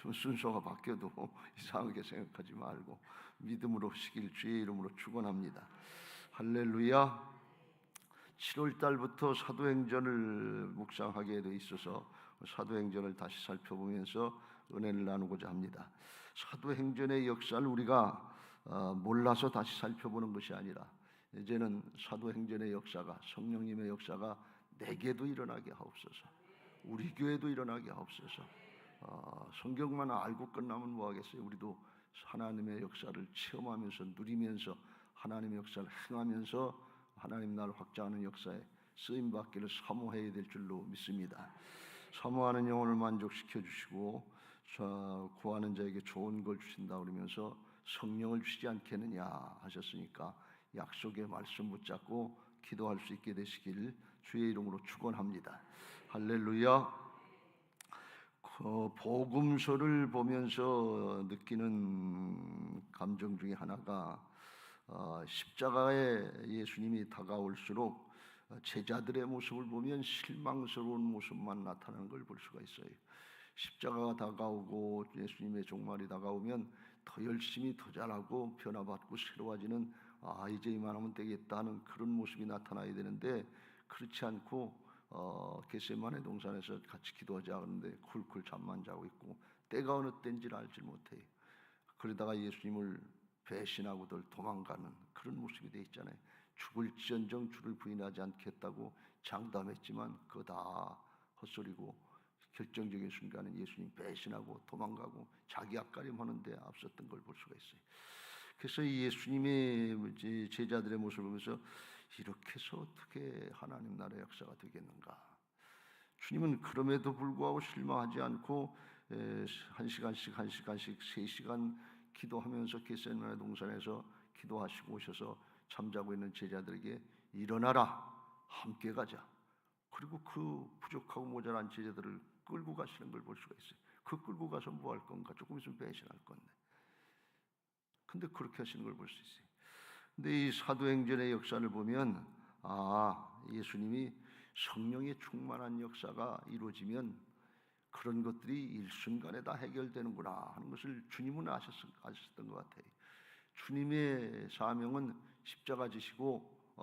좀 순서가 바뀌어도 이상하게 생각하지 말고 믿음으로 시길 주의 이름으로 축원합니다. 할렐루야. 7월 달부터 사도행전을 묵상하게 돼 있어서 사도행전을 다시 살펴보면서 은혜를 나누고자 합니다. 사도행전의 역사를 우리가 몰라서 다시 살펴보는 것이 아니라 이제는 사도행전의 역사가, 성령님의 역사가 내게도 일어나게 하옵소서. 우리 교회도 일어나게 하옵소서. 성경만 알고 끝나면 뭐하겠어요? 우리도 하나님의 역사를 체험하면서 누리면서 하나님의 역사를 행하면서 하나님 나라를 확장하는 역사에 쓰임받기를 사모해야 될 줄로 믿습니다. 사모하는 영혼을 만족시켜 주시고 구하는 자에게 좋은 걸 주신다 그러면서 성령을 주시지 않겠느냐 하셨으니까 약속의 말씀 붙잡고 기도할 수 있게 되시길 주의 이름으로 축원합니다. 할렐루야. 복음서를 보면서 느끼는 감정 중에 하나가 십자가에 예수님이 다가올수록 제자들의 모습을 보면 실망스러운 모습만 나타나는 걸 볼 수가 있어요. 십자가가 다가오고 예수님의 종말이 다가오면 더 열심히 더 잘하고 변화받고 새로워지는 이제 이만하면 되겠다는 그런 모습이 나타나야 되는데 그렇지 않고 겟세마네 동산에서 같이 기도하자 하는데 쿨쿨 잠만 자고 있고 때가 어느 때인지를 알지 못해요. 그러다가 예수님을 배신하고들 도망가는 그런 모습이 돼 있잖아요. 죽을지언정 주를 부인하지 않겠다고 장담했지만 그거 다 헛소리고 결정적인 순간은 예수님 배신하고 도망가고 자기 앞가림하는데 앞섰던 걸 볼 수가 있어요. 그래서 예수님의 제자들의 모습을 보면서 이렇게 해서 어떻게 하나님 나라의 역사가 되겠는가. 주님은 그럼에도 불구하고 실망하지 않고 1시간씩 3시간 기도하면서 겟세마네 동산에서 기도하시고 오셔서 잠자고 있는 제자들에게 일어나라, 함께 가자. 그리고 그 부족하고 모자란 제자들을 끌고 가시는 걸 볼 수가 있어요. 그 끌고 가서 뭐 할 건가? 조금 있으면 배신할 건데. 근데 그렇게 하시는 걸 볼 수 있어요. 근데 이 사도행전의 역사를 보면 예수님이 성령에 충만한 역사가 이루어지면 그런 것들이 일순간에 다 해결되는구나 하는 것을 주님은 아셨던 것 같아요. 주님의 사명은 십자가 지시고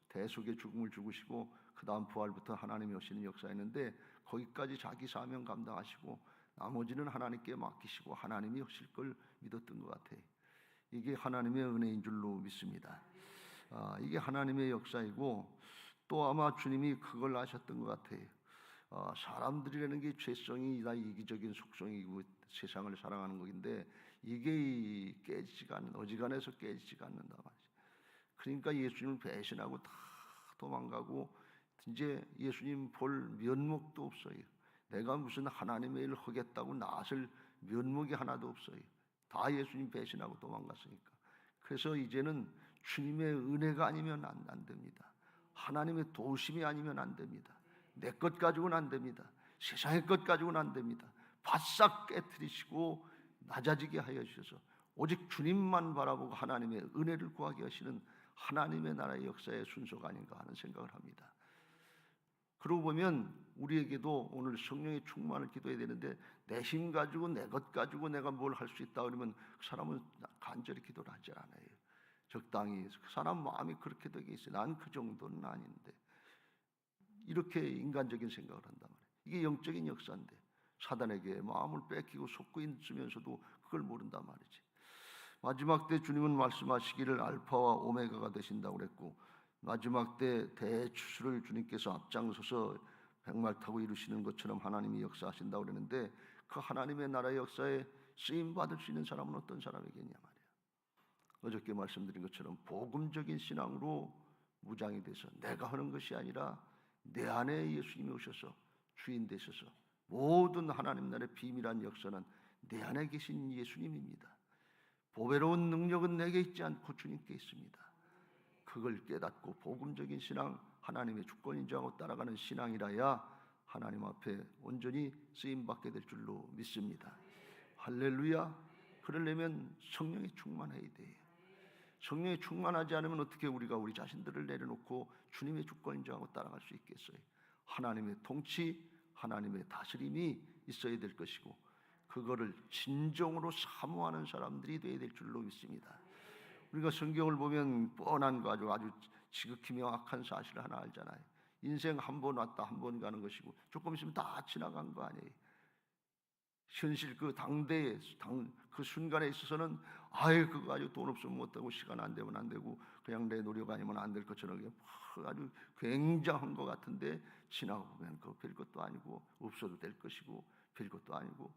대속의 죽음을 죽으시고 그 다음 부활부터 하나님이 오시는 역사였는데 거기까지 자기 사명 감당하시고 나머지는 하나님께 맡기시고 하나님이 하실 걸 믿었던 것 같아요. 이게 하나님의 은혜인 줄로 믿습니다. 이게 하나님의 역사이고 또 아마 주님이 그걸 아셨던 것 같아요. 사람들이라는 게 죄성이 다 이기적인 속성이고 세상을 사랑하는 것인데 이게 깨지지가 않는, 어지간해서 깨지지가 않는다 말이죠. 그러니까 예수님을 배신하고 다 도망가고 이제 예수님 볼 면목도 없어요. 내가 무슨 하나님의 일을 하겠다고 나설 면목이 하나도 없어요. 다 예수님 배신하고 도망갔으니까. 그래서 이제는 주님의 은혜가 아니면 안 됩니다. 하나님의 도우심이 아니면 안 됩니다. 내 것 가지고는 안 됩니다. 세상의 것 가지고는 안 됩니다. 바싹 깨트리시고 낮아지게 하여 주셔서 오직 주님만 바라보고 하나님의 은혜를 구하게 하시는 하나님의 나라의 역사의 순서가 아닌가 하는 생각을 합니다. 그러고 보면 우리에게도 오늘 성령의 충만을 기도해야 되는데 내 힘 가지고 내 것 가지고 내가 뭘 할 수 있다 그러면 그 사람은 간절히 기도를 하지 않아요. 적당히 그 사람 마음이 그렇게 되게 있어요. 난 그 정도는 아닌데 이렇게 인간적인 생각을 한단 말이에요. 이게 영적인 역사인데 사단에게 마음을 뺏기고 속고 있으면서도 그걸 모른단 말이지. 마지막 때 주님은 말씀하시기를 알파와 오메가가 되신다고 그랬고 마지막 때 대추수를 주님께서 앞장서서 백말 타고 이루시는 것처럼 하나님이 역사하신다고 그랬는데 그 하나님의 나라의 역사에 쓰임 받을 수 있는 사람은 어떤 사람이겠냐 말이야. 어저께 말씀드린 것처럼 복음적인 신앙으로 무장이 돼서 내가 하는 것이 아니라 내 안에 예수님이 오셔서 주인 되셔서 모든 하나님 나라의 비밀한 역사는 내 안에 계신 예수님입니다. 보배로운 능력은 내게 있지 않고 주님께 있습니다. 그걸 깨닫고 복음적인 신앙, 하나님의 주권 인정하고 따라가는 신앙이라야 하나님 앞에 온전히 쓰임받게 될 줄로 믿습니다. 할렐루야. 그러려면 성령에 충만해야 돼요. 성령에 충만하지 않으면 어떻게 우리가 우리 자신들을 내려놓고 주님의 주권 인정하고 따라갈 수 있겠어요? 하나님의 통치, 하나님의 다스림이 있어야 될 것이고 그거를 진정으로 사모하는 사람들이 되어야 될 줄로 믿습니다. 우리가 성경을 보면 뻔한 거 아주 지극히 명확한 사실을 하나 알잖아요. 인생 한 번 왔다 한 번 가는 것이고 조금 있으면 다 지나간 거 아니에요. 현실 그 당대에 그 순간에 있어서는 아예 그거 아주 돈 없으면 못하고 시간 안 되면 안 되고 그냥 내 노력 아니면 안 될 것처럼 아주 굉장한 것 같은데 지나고 보면 그거 별것도 아니고 없어도 될 것이고 별것도 아니고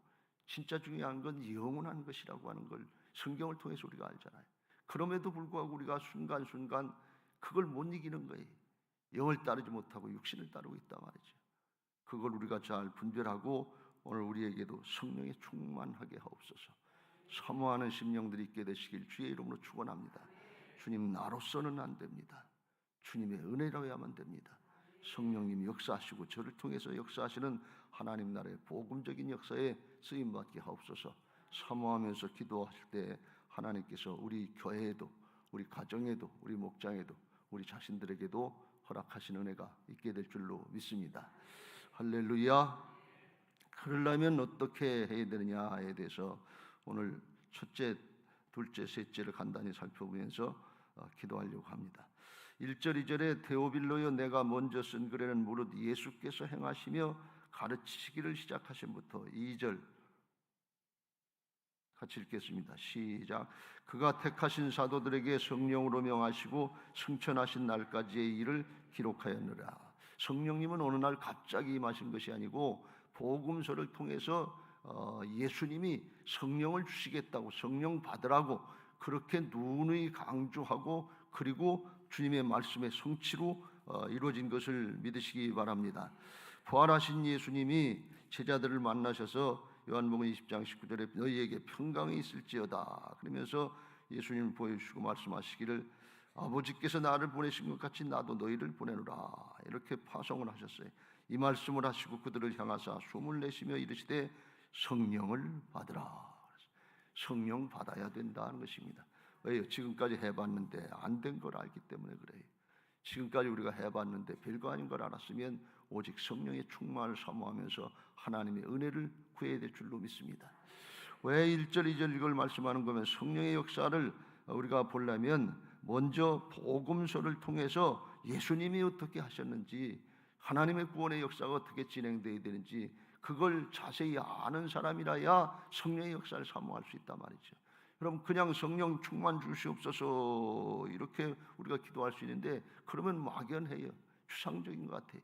진짜 중요한 건 영원한 것이라고 하는 걸 성경을 통해서 우리가 알잖아요. 그럼에도 불구하고 우리가 순간순간 그걸 못 이기는 거예요. 영을 따르지 못하고 육신을 따르고 있단 말이죠. 그걸 우리가 잘 분별하고 오늘 우리에게도 성령에 충만하게 하옵소서. 사모하는 심령들이 있게 되시길 주의 이름으로 축원합니다. 주님 나로서는 안 됩니다. 주님의 은혜로야만 됩니다. 성령님이 역사하시고 저를 통해서 역사하시는 하나님 나라의 복음적인 역사에 쓰임받게 하옵소서. 사모하면서 기도할 때 하나님께서 우리 교회에도 우리 가정에도 우리 목장에도 우리 자신들에게도 허락하신 은혜가 있게 될 줄로 믿습니다. 할렐루야. 그러려면 어떻게 해야 되느냐에 대해서 오늘 첫째, 둘째, 셋째를 간단히 살펴보면서 기도하려고 합니다. 1절, 2절에 데오빌로여 내가 먼저 쓴 글에는 무릇 예수께서 행하시며 가르치시기를 시작하신부터 2절 같이 읽겠습니다. 시작. 그가 택하신 사도들에게 성령으로 명하시고 승천하신 날까지의 일을 기록하였느라. 성령님은 어느 날 갑자기 임하신 것이 아니고 복음서를 통해서 예수님이 성령을 주시겠다고 성령 받으라고 그렇게 누누이 강조하고 그리고 주님의 말씀의 성취로 이루어진 것을 믿으시기 바랍니다. 부활하신 예수님이 제자들을 만나셔서 요한복음 20장 19절에 너희에게 평강이 있을지어다 그러면서 예수님을 보여주시고 말씀하시기를 아버지께서 나를 보내신 것 같이 나도 너희를 보내노라 이렇게 파송을 하셨어요. 이 말씀을 하시고 그들을 향하사 숨을 내쉬며 이르시되 성령을 받으라. 성령 받아야 된다는 것입니다. 왜요? 지금까지 해봤는데 안 된 걸 알기 때문에 그래요. 지금까지 우리가 해봤는데 별거 아닌 걸 알았으면 오직 성령의 충만을 사모하면서 하나님의 은혜를 구해야 될 줄로 믿습니다. 왜 1절, 2절 이걸 말씀하는 거면 성령의 역사를 우리가 보려면 먼저 복음서를 통해서 예수님이 어떻게 하셨는지 하나님의 구원의 역사가 어떻게 진행되어야 되는지 그걸 자세히 아는 사람이라야 성령의 역사를 사모할 수 있단 말이죠. 그럼 그냥 성령 충만 주시옵소서 이렇게 우리가 기도할 수 있는데 그러면 막연해요. 추상적인 것 같아요.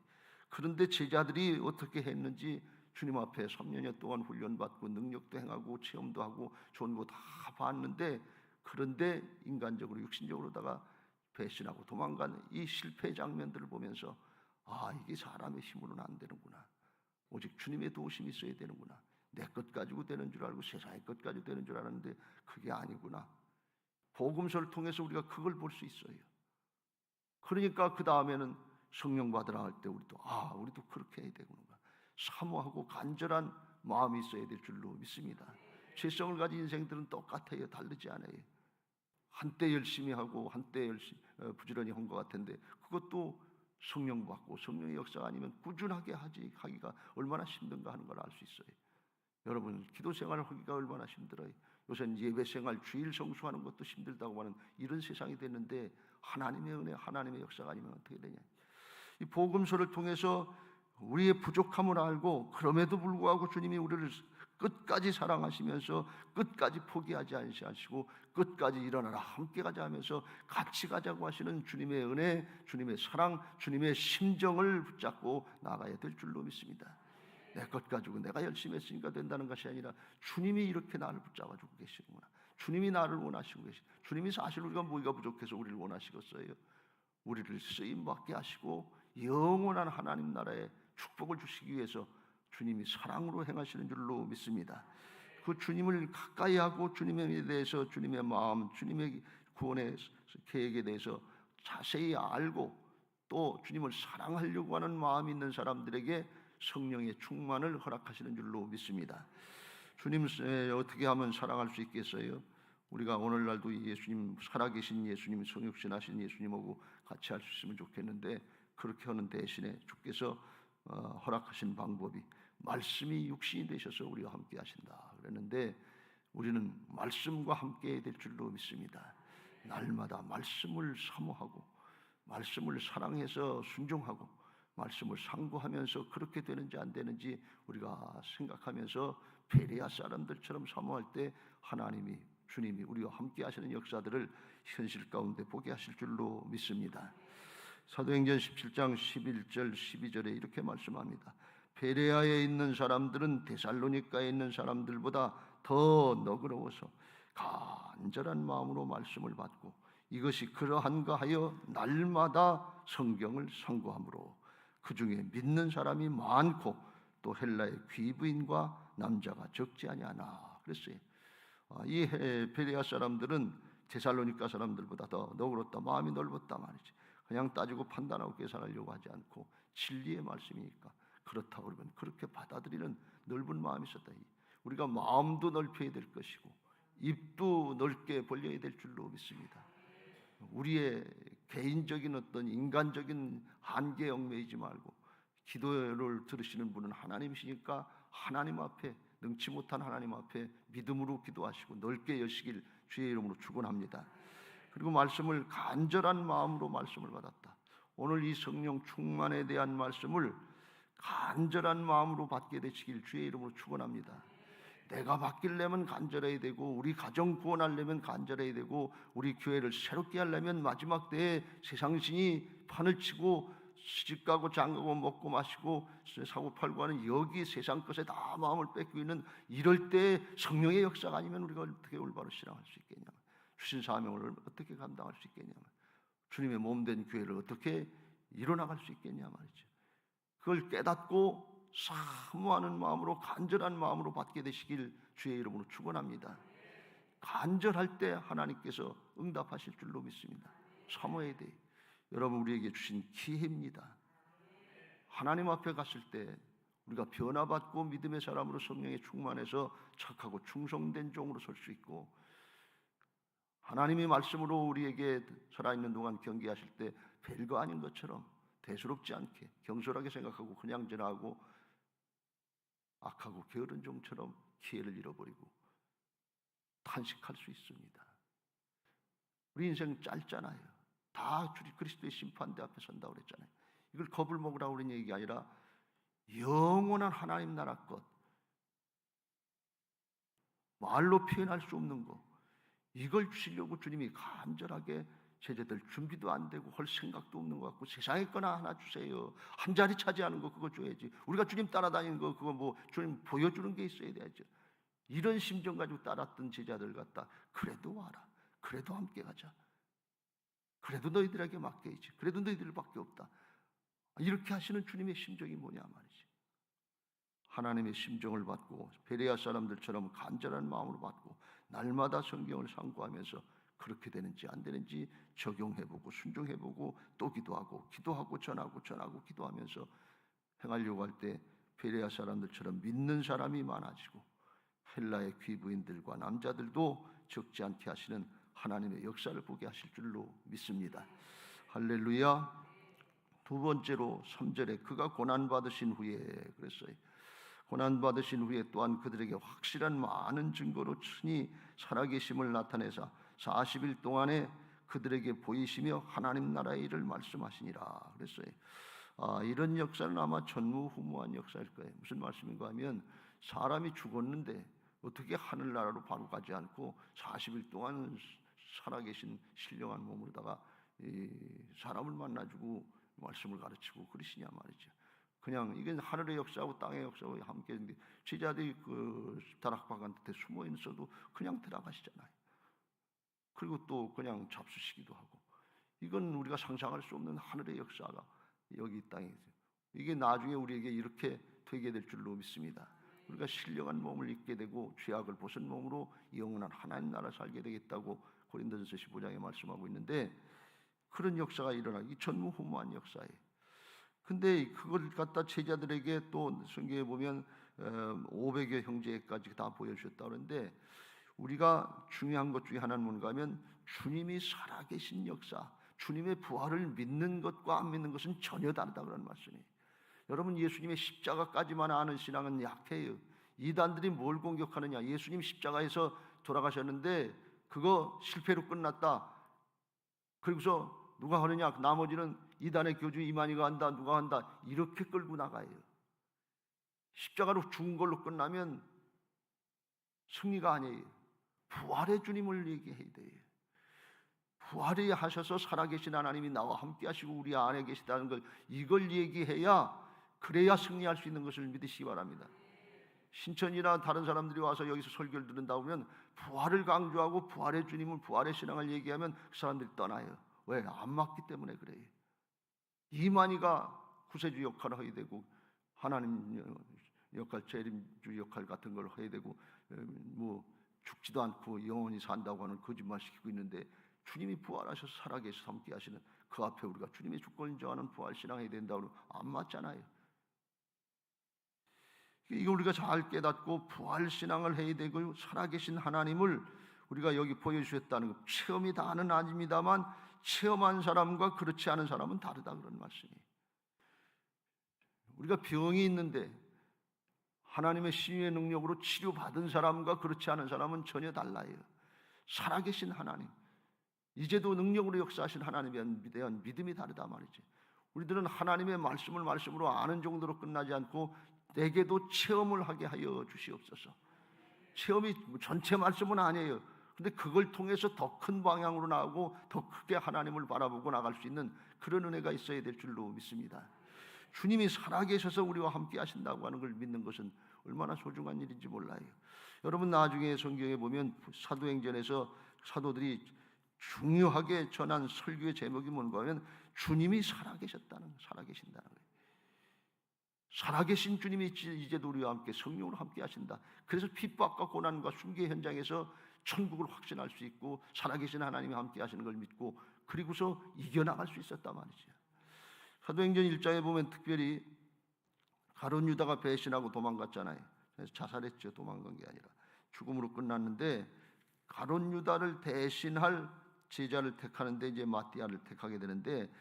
그런데 제자들이 어떻게 했는지 주님 앞에 3년여 동안 훈련받고 능력도 행하고 체험도 하고 좋은 거 다 봤는데 그런데 인간적으로 육신적으로다가 배신하고 도망간 이 실패 장면들을 보면서 아 이게 사람의 힘으로는 안 되는구나. 오직 주님의 도우심이 있어야 되는구나. 내 것 가지고 되는 줄 알고 세상의 것 가지고 되는 줄 알았는데 그게 아니구나. 복음서를 통해서 우리가 그걸 볼 수 있어요. 그러니까 그 다음에는 성령 받으라 할 때 우리도 그렇게 해야 되는구나. 사모하고 간절한 마음이 있어야 될 줄로 믿습니다. 죄성을 가진 인생들은 똑같아요. 다르지 않아요. 한때 열심히 하고 한때 부지런히 한 것 같은데 그것도 성령 받고 성령의 역사가 아니면 꾸준하게 하기가 얼마나 힘든가 하는 걸 알 수 있어요. 여러분 기도 생활을 하기가 얼마나 힘들어요. 요새는 예배 생활 주일 성수하는 것도 힘들다고 하는 이런 세상이 됐는데 하나님의 은혜 하나님의 역사가 아니면 어떻게 되냐. 이 복음서를 통해서 우리의 부족함을 알고 그럼에도 불구하고 주님이 우리를 끝까지 사랑하시면서 끝까지 포기하지 않으시고 끝까지 일어나라 함께 가자 하면서 같이 가자고 하시는 주님의 은혜, 주님의 사랑, 주님의 심정을 붙잡고 나가야 될 줄로 믿습니다. 내 것 가지고 내가 열심히 했으니까 된다는 것이 아니라 주님이 이렇게 나를 붙잡아주고 계시는구나. 주님이 나를 원하시고 계시. 주님이 사실 우리가 뭐가 부족해서 우리를 원하시겠어요? 우리를 쓰임받게 하시고 영원한 하나님 나라의 축복을 주시기 위해서 주님이 사랑으로 행하시는 줄로 믿습니다. 그 주님을 가까이 하고 주님에 대해서 주님의 마음, 주님의 구원의 계획에 대해서 자세히 알고 또 주님을 사랑하려고 하는 마음이 있는 사람들에게 성령의 충만을 허락하시는 줄로 믿습니다. 주님 어떻게 하면 사랑할 수 있겠어요? 우리가 오늘날도 예수님 살아계신 예수님 성육신하신 예수님하고 같이 할 수 있으면 좋겠는데 그렇게 하는 대신에 주께서 허락하신 방법이 말씀이 육신이 되셔서 우리와 함께 하신다 그랬는데 우리는 말씀과 함께 될 줄로 믿습니다. 날마다 말씀을 사모하고 말씀을 사랑해서 순종하고 말씀을 상고하면서 그렇게 되는지 안 되는지 우리가 생각하면서 베레아 사람들처럼 사모할 때 하나님이 주님이 우리와 함께 하시는 역사들을 현실 가운데 보게 하실 줄로 믿습니다. 사도행전 17장 11절 12절에 이렇게 말씀합니다. 베레아에 있는 사람들은 데살로니가에 있는 사람들보다 더 너그러워서 간절한 마음으로 말씀을 받고 이것이 그러한가 하여 날마다 성경을 상고하므로 그 중에 믿는 사람이 많고 또 헬라의 귀부인과 남자가 적지 아니하나 그랬어요. 이 베레아 사람들은 데살로니가 사람들보다 더 너그럽다, 마음이 넓었다 말이지. 그냥 따지고 판단하고 계산하려고 하지 않고 진리의 말씀이니까 그렇다고 그러면 그렇게 받아들이는 넓은 마음이 있었다. 우리가 마음도 넓혀야 될 것이고 입도 넓게 벌려야 될 줄로 믿습니다. 우리의 개인적인 어떤 인간적인 한계에 얽매이지 말고 기도를 들으시는 분은 하나님이시니까 하나님 앞에 능치 못한 하나님 앞에 믿음으로 기도하시고 넓게 여시길 주의 이름으로 축원합니다. 그리고 말씀을 간절한 마음으로 말씀을 받았다. 오늘 이 성령 충만에 대한 말씀을 간절한 마음으로 받게 되시길 주의 이름으로 축원합니다. 내가 바뀌려면 간절해야 되고 우리 가정 구원하려면 간절해야 되고 우리 교회를 새롭게 하려면 마지막 때에 세상신이 판을 치고 시집가고 장가고 먹고 마시고 사고 팔고 하는 여기 세상 것에 다 마음을 뺏고 있는 이럴 때 성령의 역사가 아니면 우리가 어떻게 올바로 신앙할 수 있겠냐, 주신 사명을 어떻게 감당할 수 있겠냐, 주님의 몸된 교회를 어떻게 이뤄나갈 수 있겠냐 말이죠. 그걸 깨닫고 사모하는 마음으로 간절한 마음으로 받게 되시길 주의 이름으로 축원합니다. 간절할 때 하나님께서 응답하실 줄로 믿습니다. 사모해야 돼. 여러분 우리에게 주신 기회입니다. 하나님 앞에 갔을 때 우리가 변화받고 믿음의 사람으로 성령에 충만해서 착하고 충성된 종으로 설 수 있고 하나님의 말씀으로 우리에게 살아있는 동안 경계하실 때 별거 아닌 것처럼 대수롭지 않게 경솔하게 생각하고 그냥 지나고 악하고 게으른 종처럼 기회를 잃어버리고 탄식할 수 있습니다. 우리 인생 짧잖아요. 다 주리 그리스도의 심판대 앞에 선다고 그랬잖아요. 이걸 겁을 먹으라고 그런 얘기가 아니라 영원한 하나님 나라 것, 말로 표현할 수 없는 것, 이걸 주시려고 주님이 간절하게 제자들 준비도 안 되고 할 생각도 없는 것 같고 세상에 거나 하나 주세요. 한 자리 차지하는 거 그거 줘야지. 우리가 주님 따라다니는 거 그거 뭐 주님 보여주는 게 있어야 돼야죠. 이런 심정 가지고 따랐던 제자들 같다. 그래도 와라. 그래도 함께 가자. 그래도 너희들에게 맡겨야지. 그래도 너희들밖에 없다. 이렇게 하시는 주님의 심정이 뭐냐 말이지. 하나님의 심정을 받고 베레아 사람들처럼 간절한 마음으로 받고 날마다 성경을 상고하면서 그렇게 되는지 안 되는지 적용해보고 순종해보고 또 기도하고 전하고 기도하면서 행하려고 할 때 베레아 사람들처럼 믿는 사람이 많아지고 헬라의 귀부인들과 남자들도 적지 않게 하시는 하나님의 역사를 보게 하실 줄로 믿습니다. 할렐루야. 두 번째로 3절에 그가 고난받으신 후에 그랬어요. 고난받으신 후에 또한 그들에게 확실한 많은 증거로 친히 살아계심을 나타내사 40일 동안에 그들에게 보이시며 하나님 나라의 일을 말씀하시니라 그랬어요. 이런 역사는 아마 전무후무한 역사일 거예요. 무슨 말씀인가 하면 사람이 죽었는데 어떻게 하늘나라로 바로 가지 않고 40일 동안 살아계신 신령한 몸으로다가 사람을 만나주고 말씀을 가르치고 그러시냐 말이죠. 그냥 이게 하늘의 역사하고 땅의 역사하고 함께 있는데 제자들이 그 다락방 끝에 숨어 있어도 그냥 들어가시잖아요. 그리고 또 그냥 잡수시기도 하고 이건 우리가 상상할 수 없는 하늘의 역사가 여기 이 땅에 있어요. 이게 나중에 우리에게 이렇게 되게 될 줄로 믿습니다. 우리가 신령한 몸을 입게 되고 죄악을 벗은 몸으로 영원한 하나님 나라 살게 되겠다고 고린도전서 15장에 말씀하고 있는데 그런 역사가 일어나기 전무후무한 역사예요. 근데 그걸 갖다 제자들에게 또 성경에 보면 500여 형제까지 다 보여주셨다 그러는데 우리가 중요한 것 중에 하나는 뭔가 하면 주님이 살아계신 역사, 주님의 부활을 믿는 것과 안 믿는 것은 전혀 다르다 그런 말씀이에요. 여러분, 예수님의 십자가까지만 아는 신앙은 약해요. 이단들이 뭘 공격하느냐? 예수님 십자가에서 돌아가셨는데 그거 실패로 끝났다. 그리고서 누가 하느냐? 나머지는 이단의 교주 이만희가 한다, 누가 한다, 이렇게 끌고 나가요. 십자가로 죽은 걸로 끝나면 승리가 아니에요. 부활의 주님을 얘기해야 돼요. 부활이 하셔서 살아계신 하나님이 나와 함께 하시고 우리 안에 계시다는 걸, 이걸 얘기해야, 그래야 승리할 수 있는 것을 믿으시기 바랍니다. 신천이나 다른 사람들이 와서 여기서 설교를 들은다 보면 부활을 강조하고 부활의 주님을, 부활의 신앙을 얘기하면 그 사람들이 떠나요. 왜? 안 맞기 때문에 그래요. 이만희가 구세주 역할을 해야 되고 하나님 역할, 재림주 역할 같은 걸 해야 되고 뭐 죽지도 않고 영원히 산다고 하는 거짓말 시키고 있는데, 주님이 부활하셔서 살아계셔서 함께 하시는 그 앞에 우리가 주님의 주권을 인정하는 부활 신앙해야 된다고 안 맞잖아요. 이거 우리가 잘 깨닫고 부활 신앙을 해야 되고, 살아계신 하나님을 우리가 여기 보여주셨다는 것, 체험이 다는 아닙니다만 체험한 사람과 그렇지 않은 사람은 다르다, 그런 말씀이에요. 우리가 병이 있는데 하나님의 신유의 능력으로 치료받은 사람과 그렇지 않은 사람은 전혀 달라요. 살아계신 하나님, 이제도 능력으로 역사하신 하나님에 대한 믿음이 다르다 말이지. 우리들은 하나님의 말씀을 말씀으로 아는 정도로 끝나지 않고 내게도 체험을 하게 하여 주시옵소서. 체험이 전체 말씀은 아니에요. 근데 그걸 통해서 더 큰 방향으로 나가고 더 크게 하나님을 바라보고 나갈 수 있는 그런 은혜가 있어야 될 줄로 믿습니다. 주님이 살아계셔서 우리와 함께 하신다고 하는 걸 믿는 것은 얼마나 소중한 일인지 몰라요. 여러분, 나중에 성경에 보면 사도행전에서 사도들이 중요하게 전한 설교의 제목이 뭔가 하면 주님이 살아계신다는 거예요. 살아계신 주님이 이제도 우리와 함께 성령으로 함께 하신다. 그래서 핍박과 고난과 순교 현장에서 천국을 확신할 수 있고 살아계신 하나님이 함께 하시는 걸 믿고 그리고서 이겨나갈 수 있었단 말이죠. 사도행전 1장에 보면 특별히 가룟 유다가 배신하고 도망갔잖아요. 그래서 자살했죠. 도망간 게 아니라 죽음으로 끝났는데, 가룟 유다를 대신할 제자를 택하는데 이제 마띠아를 택하게 되는데,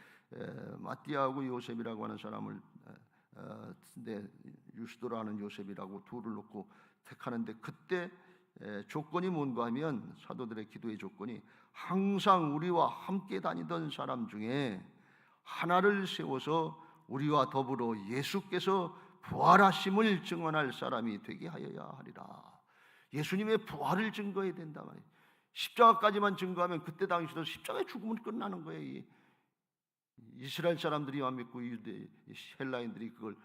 마띠아하고 요셉이라고 하는 사람을 유스도라는 요셉이라고 둘을 놓고 택하는데, 그때 조건이 뭔가 하면, 사도들의 기도의 조건이 항상 우리와 함께 다니던 사람 중에 하나를 세워서 우리와 더불어 예수께서 부활하심을 증언할 사람이 되게 하여야 하리라. 예수님의 부활을 증거해야 된다 말이에요. 십자가까지만 증거하면 그때 당시도 십자가의 죽음은 끝나는 거예요. 이스라엘 사람들이 안 믿고 유대 헬라인들이 그걸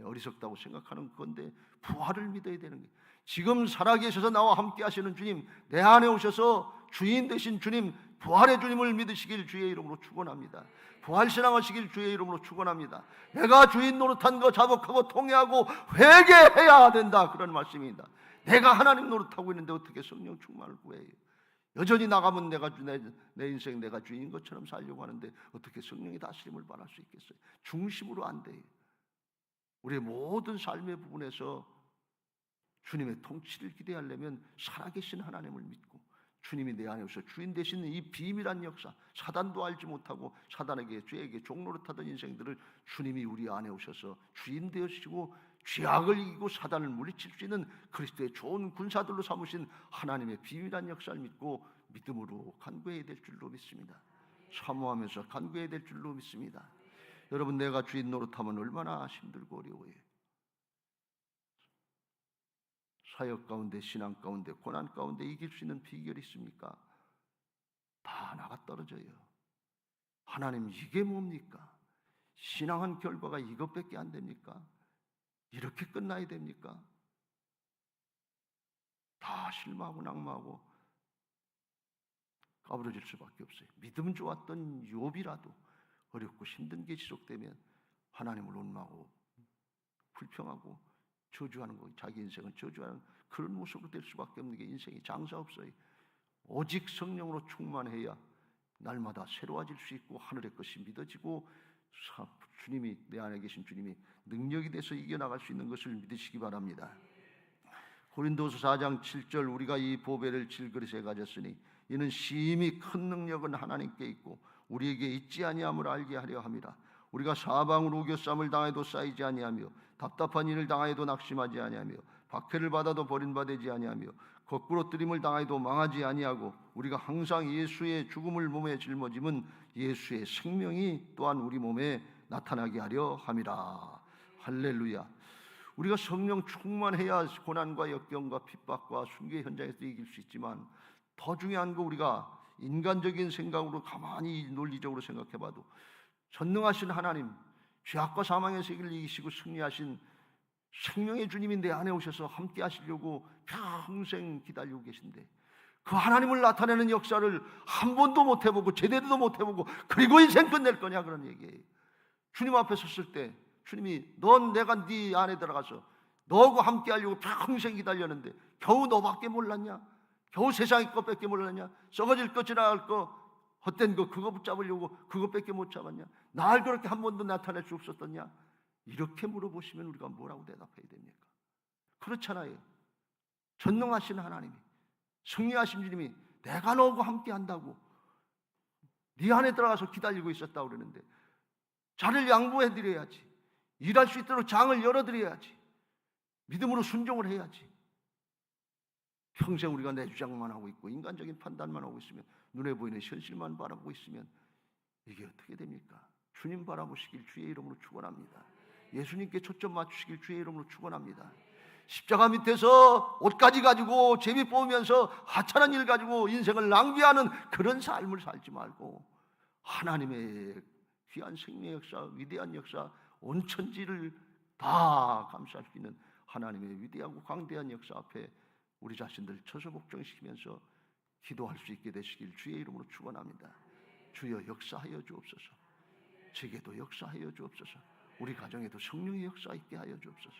어리석다고 생각하는 건데, 부활을 믿어야 되는 거예요. 지금 살아계셔서 나와 함께 하시는 주님, 내 안에 오셔서 주인 되신 주님, 부활의 주님을 믿으시길 주의 이름으로 축원합니다. 부활 신앙하시길 주의 이름으로 축원합니다. 내가 주인 노릇한 거 자복하고 통회하고 회개해야 된다, 그런 말씀입니다. 내가 하나님 노릇하고 있는데 어떻게 성령 충만을 구해요? 여전히 나가면 내 인생 내가 주인인 것처럼 살려고 하는데 어떻게 성령의 다스림을 받을 수 있겠어요? 중심으로 안 돼요. 우리의 모든 삶의 부분에서 주님의 통치를 기대하려면 살아계신 하나님을 믿고 주님이 내 안에 오셔 주인 되시는 이 비밀한 역사, 사단도 알지 못하고 사단에게, 죄에게 종노릇하던 인생들을 주님이 우리 안에 오셔서 주인 되시고 죄악을 이기고 사단을 물리칠 수 있는 그리스도의 좋은 군사들로 삼으신 하나님의 비밀한 역사를 믿고 믿음으로 간구해야 될 줄로 믿습니다. 사모하면서 간구해야 될 줄로 믿습니다. 여러분, 내가 주인 노릇하면 얼마나 힘들고 어려워요. 사역 가운데, 신앙 가운데, 고난 가운데 이길 수 있는 비결이 있습니까? 다 나가 떨어져요. 하나님, 이게 뭡니까? 신앙한 결과가 이것밖에 안 됩니까? 이렇게 끝나야 됩니까? 다 실망하고 낙마하고 까부러질 수밖에 없어요. 믿음 좋았던 욥이라도 어렵고 힘든 게 지속되면 하나님을 원망하고 불평하고 저주하는 거, 자기 인생을 저주하는 그런 모습으로 될 수밖에 없는 게 인생이 장사 없어요. 오직 성령으로 충만해야 날마다 새로워질 수 있고 하늘의 것이 믿어지고 주님이, 내 안에 계신 주님이 능력이 돼서 이겨나갈 수 있는 것을 믿으시기 바랍니다. 고린도서 4장 7절, 우리가 이 보배를 질그릇에 가졌으니 이는 심히 큰 능력은 하나님께 있고 우리에게 있지 아니함을 알게 하려 함이라. 우리가 사방으로 우겨쌈을 당해도 쌓이지 아니하며 답답한 일을 당하여도 낙심하지 아니하며 박해를 받아도 버림받지 아니하며 거꾸로 뜨림을 당하여도 망하지 아니하고 우리가 항상 예수의 죽음을 몸에 짊어짐은 예수의 생명이 또한 우리 몸에 나타나게 하려 함이라. 할렐루야. 우리가 성령 충만해야 고난과 역경과 핍박과 순교 현장에서 이길 수 있지만 더 중요한 거 우리가 인간적인 생각으로 가만히 논리적으로 생각해봐도 전능하신 하나님, 죄악과 사망의 세계를 이기시고 승리하신 생명의 주님이 내 안에 오셔서 함께 하시려고 평생 기다리고 계신데 그 하나님을 나타내는 역사를 한 번도 못 해보고 제대로도 못 해보고 그리고 인생 끝낼 거냐 그런 얘기예요. 주님 앞에 섰을 때 주님이 넌 내가 네 안에 들어가서 너하고 함께 하려고 평생 기다렸는데 겨우 너밖에 몰랐냐? 겨우 세상의 것밖에 몰랐냐? 썩어질 것 지나갈 거 헛된 거 그거 붙잡으려고 그것밖에 못 잡았냐? 날 그렇게 한 번도 나타낼 수 없었더냐? 이렇게 물어보시면 우리가 뭐라고 대답해야 됩니까? 그렇잖아요. 전능하신 하나님이 승리하신 주님이 내가 너하고 함께 한다고 네 안에 들어가서 기다리고 있었다고 그러는데 자를 양보해 드려야지. 일할 수 있도록 장을 열어드려야지. 믿음으로 순종을 해야지. 평생 우리가 내 주장만 하고 있고 인간적인 판단만 하고 있으면 눈에 보이는 현실만 바라보고 있으면 이게 어떻게 됩니까? 주님 바라보시길 주의 이름으로 축원합니다. 예수님께 초점 맞추시길 주의 이름으로 축원합니다. 십자가 밑에서 옷까지 가지고 제비 뽑으면서 하찮은 일 가지고 인생을 낭비하는 그런 삶을 살지 말고 하나님의 귀한 생명의 역사, 위대한 역사, 온 천지를 다 감쌀 수 있는 하나님의 위대하고 광대한 역사 앞에 우리 자신들 처소 복종시키면서 기도할 수 있게 되시길 주의 이름으로 축원합니다. 주여 역사하여 주옵소서. 제게도 역사하여 주옵소서. 우리 가정에도 성령의 역사 있게 하여 주옵소서.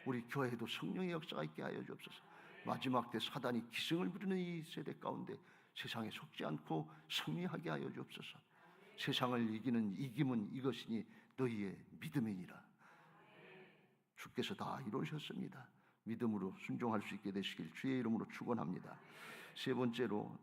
우리 교회에도 성령의 역사가 있게 하여 주옵소서. 마지막 때 사단이 기승을 부리는 이 세대 가운데 세상에 속지 않고 승리하게 하여 주옵소서. 세상을 이기는 이김은 이것이니 너희의 믿음이니라. 주께서 다 이루셨습니다. 믿음으로 순종할 수 있게 되시길 주의 이름으로 축원합니다. 세 번째로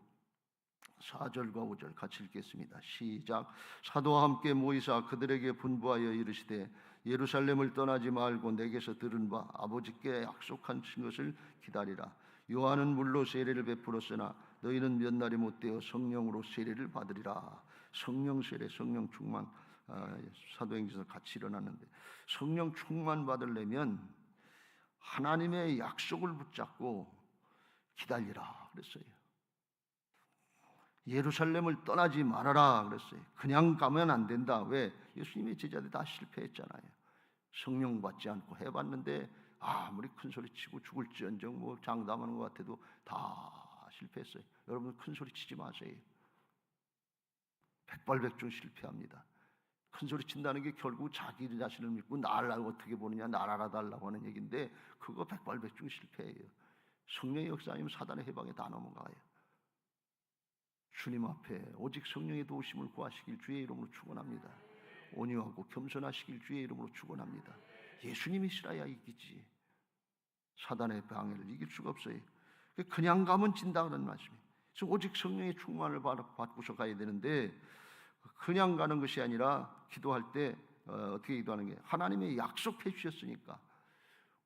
4절과 5절 같이 읽겠습니다. 시작. 사도와 함께 모이사 그들에게 분부하여 이르시되 예루살렘을 떠나지 말고 내게서 들은 바 아버지께 약속한 것을 기다리라. 요한은 물로 세례를 베풀었으나 너희는 몇 날이 못되어 성령으로 세례를 받으리라. 성령 세례, 성령 충만, 사도행전에서 같이 일어났는데 성령 충만 받으려면 하나님의 약속을 붙잡고 기다리라 그랬어요. 예루살렘을 떠나지 말아라 그랬어요. 그냥 가면 안 된다. 왜? 예수님의 제자들 다 실패했잖아요. 성령 받지 않고 해봤는데 아무리 큰 소리 치고 죽을지언정 뭐 장담하는 것 같아도 다 실패했어요. 여러분 큰 소리 치지 마세요. 백발백중 실패합니다. 큰 소리 친다는 게 결국 자기 자신을 믿고 나를 어떻게 보느냐, 날 알아달라고 하는 얘기인데 그거 백발백중 실패예요. 성령의 역사 아니면 사단의 해방에 다 넘어가요. 주님 앞에 오직 성령의 도우심을 구하시길 주의 이름으로 축원합니다. 온유하고 겸손하시길 주의 이름으로 축원합니다. 예수님이시라야 이기지. 사단의 방해를 이길 수가 없어요. 그냥 가면 진다는 말씀이에요. 그래서 오직 성령의 충만을 받고서 가야 되는데 그냥 가는 것이 아니라 기도할 때 어떻게 기도하는 게 하나님의 약속해 주셨으니까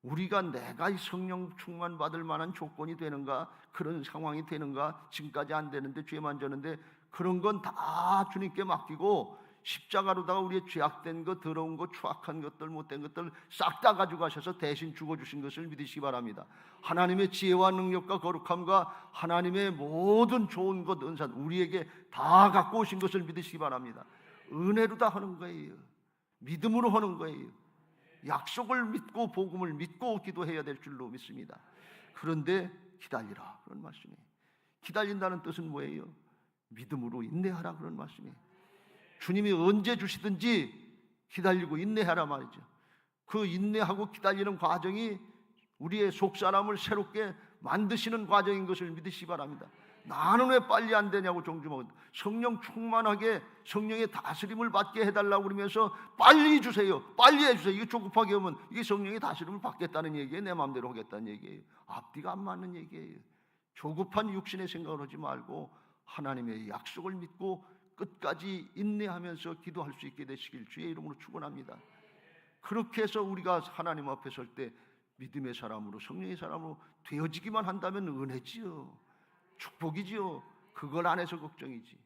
우리가 내가 이 성령 충만 받을 만한 조건이 되는가, 그런 상황이 되는가, 지금까지 안 되는데 죄만 졌는데 그런 건 다 주님께 맡기고 십자가로다가 우리의 죄악된 것, 더러운 것, 추악한 것들, 못된 것들 싹 다 가져가셔서 대신 죽어주신 것을 믿으시기 바랍니다. 하나님의 지혜와 능력과 거룩함과 하나님의 모든 좋은 것, 은사 우리에게 다 갖고 오신 것을 믿으시기 바랍니다. 은혜로 다 하는 거예요. 믿음으로 하는 거예요. 약속을 믿고 복음을 믿고 기도해야 될 줄로 믿습니다. 그런데 기다리라 그런 말씀이에요. 기다린다는 뜻은 뭐예요? 믿음으로 인내하라 그런 말씀이에요. 주님이 언제 주시든지 기다리고 인내하라 말이죠. 그 인내하고 기다리는 과정이 우리의 속사람을 새롭게 만드시는 과정인 것을 믿으시기 바랍니다. 나는 왜 빨리 안 되냐고 종주먹은 성령 충만하게 성령의 다스림을 받게 해달라고 그러면서 빨리 주세요, 빨리 해주세요. 이게 조급하게 하면 이게 성령의 다스림을 받겠다는 얘기예요. 내 마음대로 하겠다는 얘기예요. 앞뒤가 안 맞는 얘기예요. 조급한 육신의 생각을 하지 말고 하나님의 약속을 믿고 끝까지 인내하면서 기도할 수 있게 되시길 주의 이름으로 축원합니다. 그렇게 해서 우리가 하나님 앞에 설 때 믿음의 사람으로, 성령의 사람으로 되어지기만 한다면 은혜지요, 축복이지요. 그걸 안 해서 걱정이지.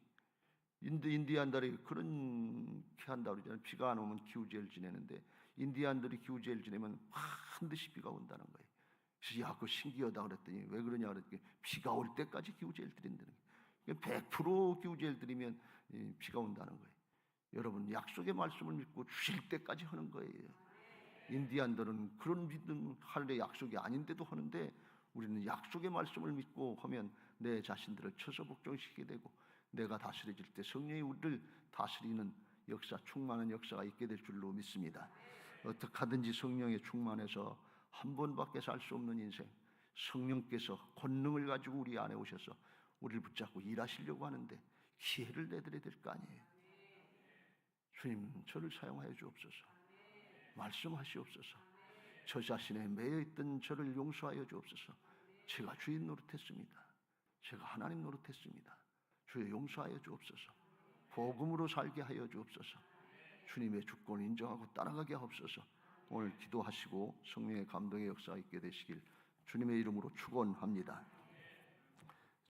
인디안들이 그렇게 한다고 그러잖아요. 비가 안 오면 기우제를 지내는데 인디안들이 기우제를 지내면 반드시 비가 온다는 거예요. 그래서 야, 그거 신기하다 그랬더니 왜 그러냐 그랬더니 비가 올 때까지 기우제를 드린다는 거예요. 100% 기우제를 드리면 비가 온다는 거예요. 여러분, 약속의 말씀을 믿고 주실 때까지 하는 거예요. 인디안들은 그런 믿음 할래 약속이 아닌데도 하는데, 우리는 약속의 말씀을 믿고 하면 내 자신들을 처소 복종시키게 되고, 내가 다스려질 때 성령이 우리를 다스리는 역사, 충만한 역사가 있게 될 줄로 믿습니다. 어떻게 하든지 성령에 충만해서 한 번밖에 살 수 없는 인생, 성령께서 권능을 가지고 우리 안에 오셔서 우리를 붙잡고 일하시려고 하는데 기회를 내드려야 될 거 아니에요. 주님, 저를 사용하여 주옵소서. 말씀하시옵소서. 저 자신에 매여있던 저를 용서하여 주옵소서. 제가 주인 노릇했습니다. 제가 하나님 노릇했습니다. 주여 용서하여 주옵소서. 복음으로 살게 하여 주옵소서. 주님의 주권을 인정하고 따라가게 하옵소서. 오늘 기도하시고 성령의 감동의 역사가 있게 되시길 주님의 이름으로 축원합니다.